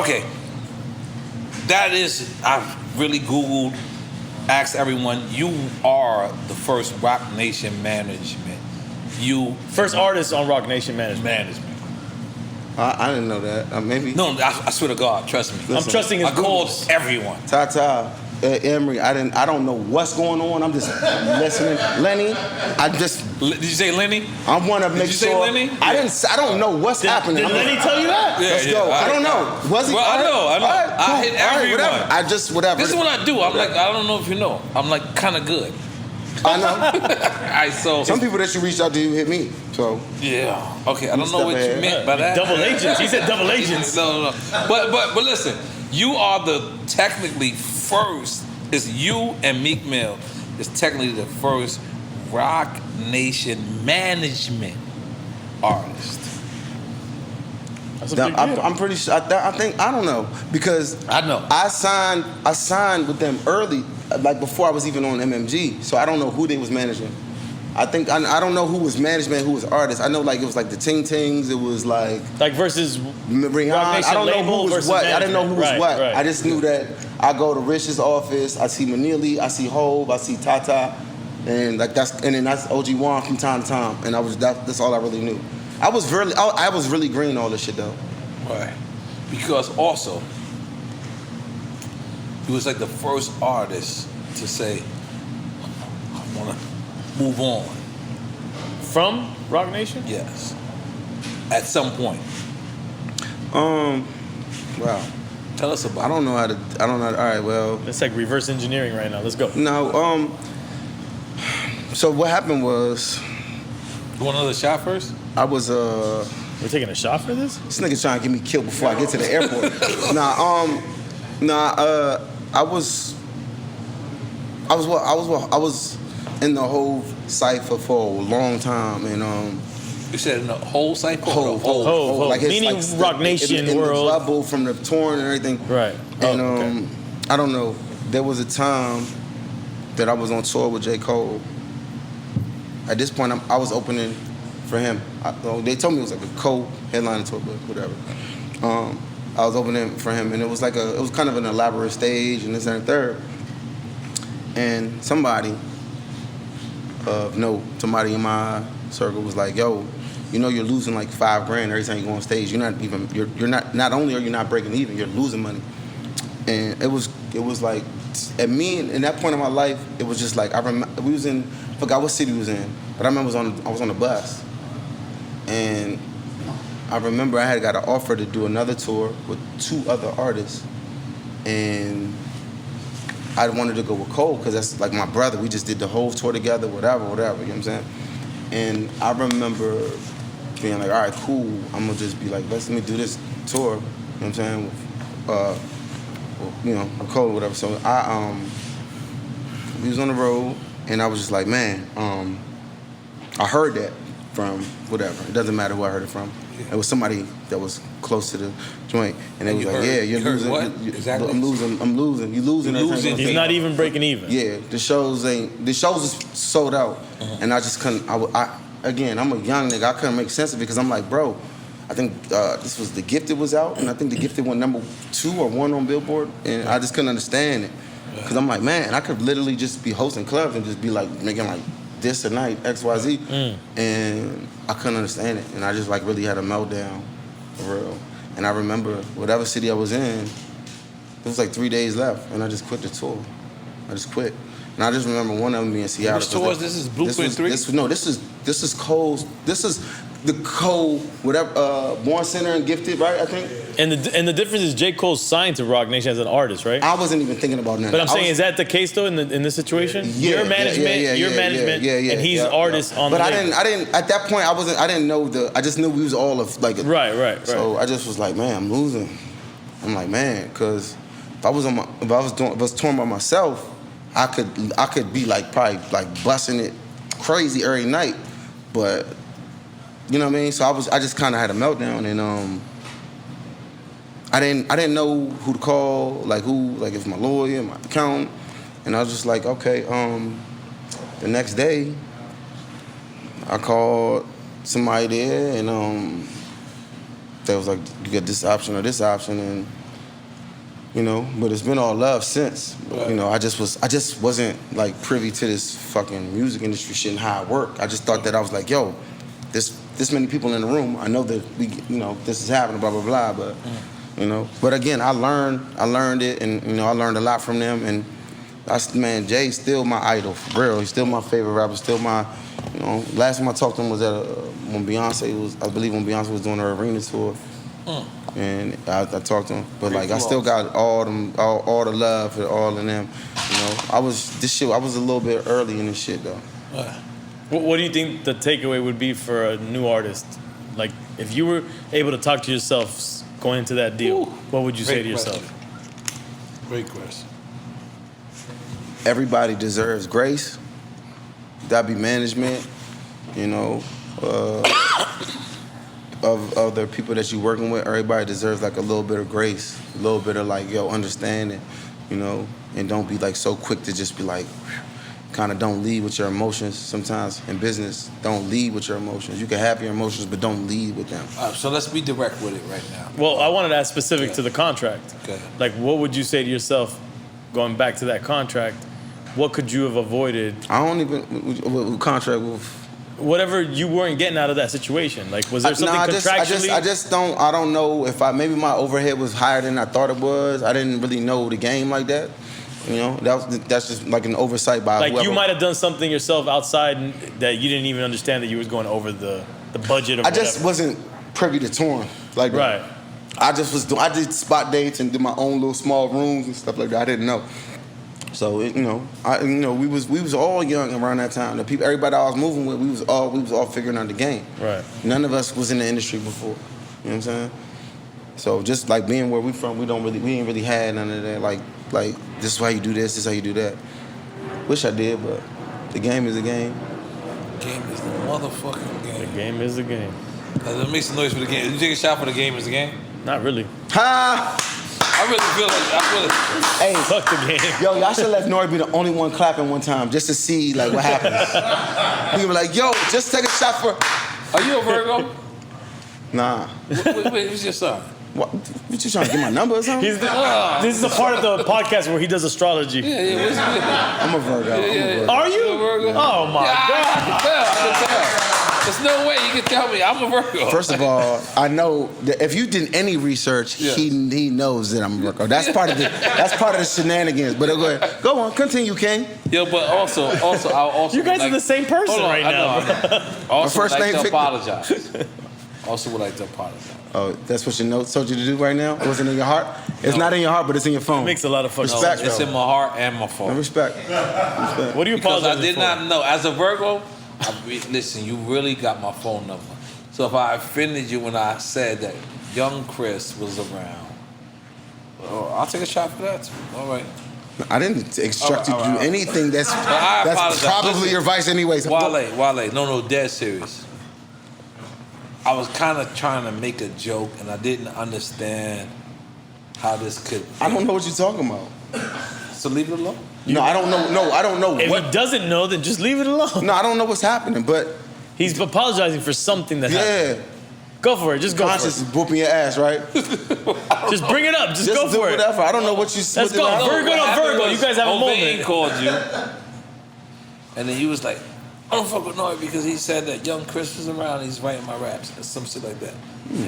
Okay. That is, I've really Googled, asked everyone, you are the first Rock Nation management. You first artist on Rock Nation management. I didn't know that. Maybe. No, I swear to God, trust me. Listen, I'm trusting his Googles. Called everyone. Tata, Emery, I don't know what's going on. I'm just listening. Lenny, Did you say Lenny? I want to make sure. Did you say Lenny? I don't know what's happening. Did Lenny tell you that? Let's go. I don't know. Was he? Well, I know. Right, I hit everyone. Whatever. This is what I do. I'm like, I don't know if you know. I'm like kind of good. I know. So some people that you reached out to you hit me. So yeah. Okay. I don't know what you meant by that. Double agents. He said double agents. No. But listen, you are the technically first. It's you and Meek Mill is technically the first Rock Nation management artist. I'm pretty sure. I think I don't know because I know I signed with them early, like before I was even on MMG. So I don't know who they was managing. I think I don't know who was management, who was artist. I know like it was like the Ting Tings. It was like versus Rihanna. I don't know who was what. I didn't know who was what. Right. I just knew that I go to Rich's office. I see Manili. I see Hove. I see Tata, and like then that's OG Juan from time to time. And that's all I really knew. I was really green all this shit though. Right. Because also, he was like the first artist to say, I want to move on. From Rock Nation? Yes. At some point. Wow. Tell us about it. I don't know how to, all right, well. It's like reverse engineering right now. Let's go. No, so what happened was. You want another shot first? I was, We're taking a shot for this? This nigga's trying to get me killed before I get to the airport. I was in the whole cipher for a long time, and you said in the whole cipher. Whole. Like meaning like Rock Nation in world. The bubble from the touring and everything. Right. And okay. I don't know. There was a time that I was on tour with J. Cole. At this point, I was opening for him. They told me it was like a co-headline tour, but whatever. I was opening for him, and it was kind of an elaborate stage, and this and the third. And somebody in my circle was like, "Yo, you know you're losing like $5 grand every time you go on stage. Not only are you not breaking even, you're losing money." And it was like, at me in that point in my life, it was just like I forgot what city we was in, but I remember I was on a bus. And I remember I had got an offer to do another tour with 2 other artists. And I wanted to go with Cole because that's like my brother. We just did the whole tour together, whatever, you know what I'm saying? And I remember being like, all right, cool. I'm going to just be like, let me do this tour, you know what I'm saying? With Cole or whatever. So we was on the road and I was just like, man, I heard that from whatever. It doesn't matter who I heard it from. It was somebody that was close to the joint, and they was like, "Yeah, you're losing. What? Exactly. I'm losing. You're losing. He's not even breaking even. Yeah, the shows is sold out, and I just couldn't. Again, I'm a young nigga. I couldn't make sense of it because I'm like, bro, I think this was The Gifted was out, and I think The Gifted went number 2 or 1 on Billboard, and I just couldn't understand it because I'm like, man, I could literally just be hosting clubs and just be like making like this tonight, XYZ, and I couldn't understand it, and I just like really had a meltdown, for real. And I remember whatever city I was in, it was like 3 days left, and I just quit the tour. I just quit, and I just remember one of them being in Seattle. Which tours? This is Blueprint 3. This is Cole's. This is the Cole whatever Born Center and Gifted, right? I think. And the difference is J. Cole's signed to Rock Nation as an artist, right? I wasn't even thinking about that. But I'm saying, is that the case though in this situation? Yeah, your management, and he's artist on. But the I didn't. At that point, I didn't know I just knew we was all of like. Right. So I just was like, man, I'm losing. I'm like, man, because if I was touring by myself, I could be like probably like busting it crazy every night, but. You know what I mean? So I just kind of had a meltdown, and I didn't know who to call, like if my lawyer, my accountant, and I was just like, okay. The next day, I called somebody there, and they was like, you get this option or this option, and You know, but it's been all love since. You know, I just wasn't like privy to this fucking music industry shit and how it worked. I just thought that I was like, yo, this many people in the room. I know that this is happening, blah blah blah. But you know, but again, I learned it, and you know, I learned a lot from them. And man, Jay's still my idol for real. He's still my favorite rapper. Still my, you know, last time I talked to him was at when Beyonce was doing her arena tour. And I talked to him, but like I still got all the love for all of them. You know, I was a little bit early in this shit though. What do you think the takeaway would be for a new artist? Like if you were able to talk to yourself going into that deal, what would you say to yourself? Great question. Everybody deserves grace. That'd be management, you know. Of the people that you're working with, everybody deserves like a little bit of grace, a little bit of like, yo, understanding, you know, and don't be like so quick to just be like, kind of don't lead with your emotions. Sometimes in business, don't lead with your emotions. You can have your emotions, but don't lead with them. So let's be direct with it right now. Well, I wanted to ask specific to the contract. Okay. Like, what would you say to yourself, going back to that contract, what could you have avoided? I don't even, contract with... Whatever you weren't getting out of that situation, like was there something contractually? I don't know if maybe my overhead was higher than I thought it was. I didn't really know the game like that. You know, that's just like an oversight by like whoever. You might have done something yourself outside that you didn't even understand that you was going over the budget. Or I just wasn't privy to touring like that. Right. I did spot dates and did my own little small rooms and stuff like that. I didn't know. So we was all young around that time. The people, everybody I was moving with, we was all figuring out the game. Right. None of us was in the industry before. You know what I'm saying? So just like being where we from, we ain't really had none of that. Like this is how you do this is how you do that. Wish I did, but the game is a game. The game is the motherfucking game. The game is the game. Let me make some noise for the game. Did you take a shot for the game is the game? Not really. Ha! I really feel like Hey, fuck the game. Yo, y'all should let Nori be the only one clapping one time just to see like what happens. He be like, yo, just take a shot for. Are you a Virgo? Nah. Wait, who's your son? What you trying to get my number or something? This is the part of the podcast where he does astrology. Yeah. I'm a Virgo. Are you? A Virgo? Oh my God. I can tell. There's no way you can tell me I'm a Virgo. First of all, I know that if you did any research, he knows that I'm a Virgo. That's part of the shenanigans. But go on, continue, King. Yo, but also, I'll also. You guys are the same person right now. Also, my first name to apologize. Also, would like to apologize. Oh, that's what your notes told you to do right now? It wasn't in your heart? It's not in your heart, but it's in your phone. It makes a lot of fucking respect. No, it's in my heart and my phone. Respect. What do you apologize for? Because I did not know. As a Virgo, listen, you really got my phone number. So if I offended you when I said that young Chris was around, I'll take a shot for that too. All right. I didn't instruct you to do anything that's apologize. probably Listen, your vice anyways. Wale, no, dead serious. I was kind of trying to make a joke, and I didn't understand how this could. I don't know what you're talking about. So leave it alone. No, I don't know. No, I don't know. If he doesn't know, then just leave it alone. No, I don't know what's happening, but he's apologizing for something that happened. Go for it. Just go for it. Conscious is whooping your ass, right? Just bring it up. Just go do for it. Whatever. I don't know what you. Let's go. Virgo on Virgo. You guys have a moment. He called you, and then he was like, I don't fuck with Nori because he said that young Chris was around. He's writing my raps or some shit like that.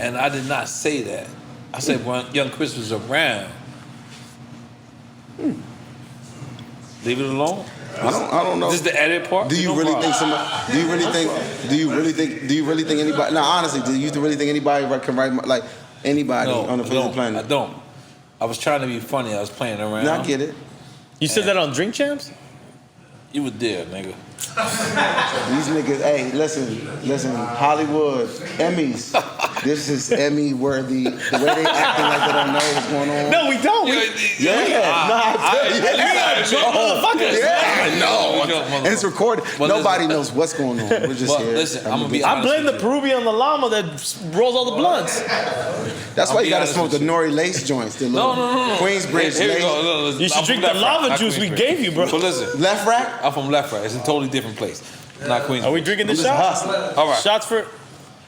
And I did not say that. I said when young Chris was around. Leave it alone. I don't know. This is the edit part. Do you really think somebody? Do you really think anybody? No, honestly, do you really think anybody can write like anybody on the face of the planet? I don't. I was trying to be funny. I was playing around. No, I get it. You said that on Drink Champs? You were there, nigga. These niggas, hey, listen, Hollywood, Emmys. This is Emmy worthy. The way they acting like they don't know what's going on. No, we don't. I know. And it's recorded. Nobody knows what's going on. We're just here. Listen, I'm gonna be honest. I blame the Peruvian llama that rolls all the blunts. That's why you gotta smoke the Nori lace joints. No. Queensbridge lace. You should drink the lava juice we gave you, bro. But listen, Left rack? I'm from Left Rack. It's a totally different place. Not Queensbridge. Are we drinking this shot? All right. Shots for.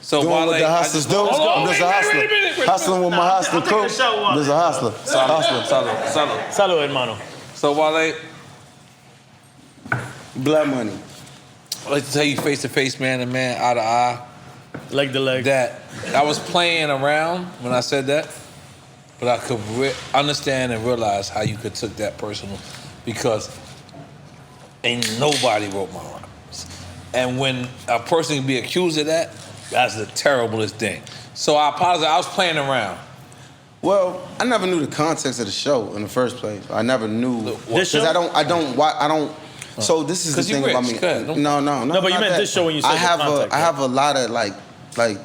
So Doing Wale, what the hustlers do. I'm just a hustler. Hustling with my hustler I'm taking crew. a shot, Wale. I'm just a hustler. Hustler. Salud, hermano. So Wale, Blood money. I'd like to tell you face to face, man to man, eye to eye, Leg to leg. that I was playing around when I said that, but I could understand and realize how you could took that personal, because ain't nobody wrote my rhymes. And when a person can be accused of that, that's the terriblest thing. So I apologize. I was playing around. Well, I never knew the context of the show in the first place. I never knew This show? because I don't. So this is the 'Cause you thing about rich, me. go ahead. No, No, but you not meant that. this show when you said I have the context, I have a lot of like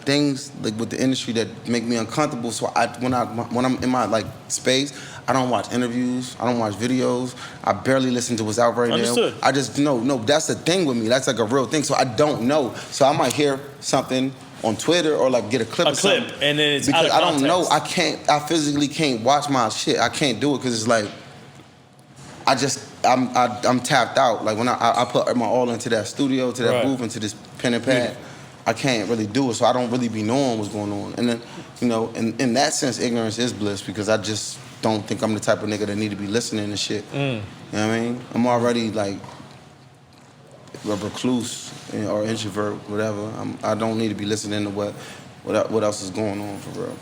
things like with the industry that make me uncomfortable. So when I'm in my like space, I don't watch interviews. I don't watch videos. I barely listen to what's out right Understood. now. I just no. That's the thing with me. That's like a real thing. So I don't know. So I might hear something on Twitter or like get a clip. A of clip, something. and then it's because out of I don't know. context. I physically can't watch my shit. I can't do it because it's like I'm tapped out. Like when I put my all into that studio, to that Right. booth, into this pen and pad, I can't really do it. So I don't really be knowing what's going on. And then, in that sense, ignorance is bliss because I just don't think I'm the type of nigga that need to be listening to shit. You know what I mean? I'm already like a recluse or introvert, whatever. I don't need to be listening to what else is going on for real.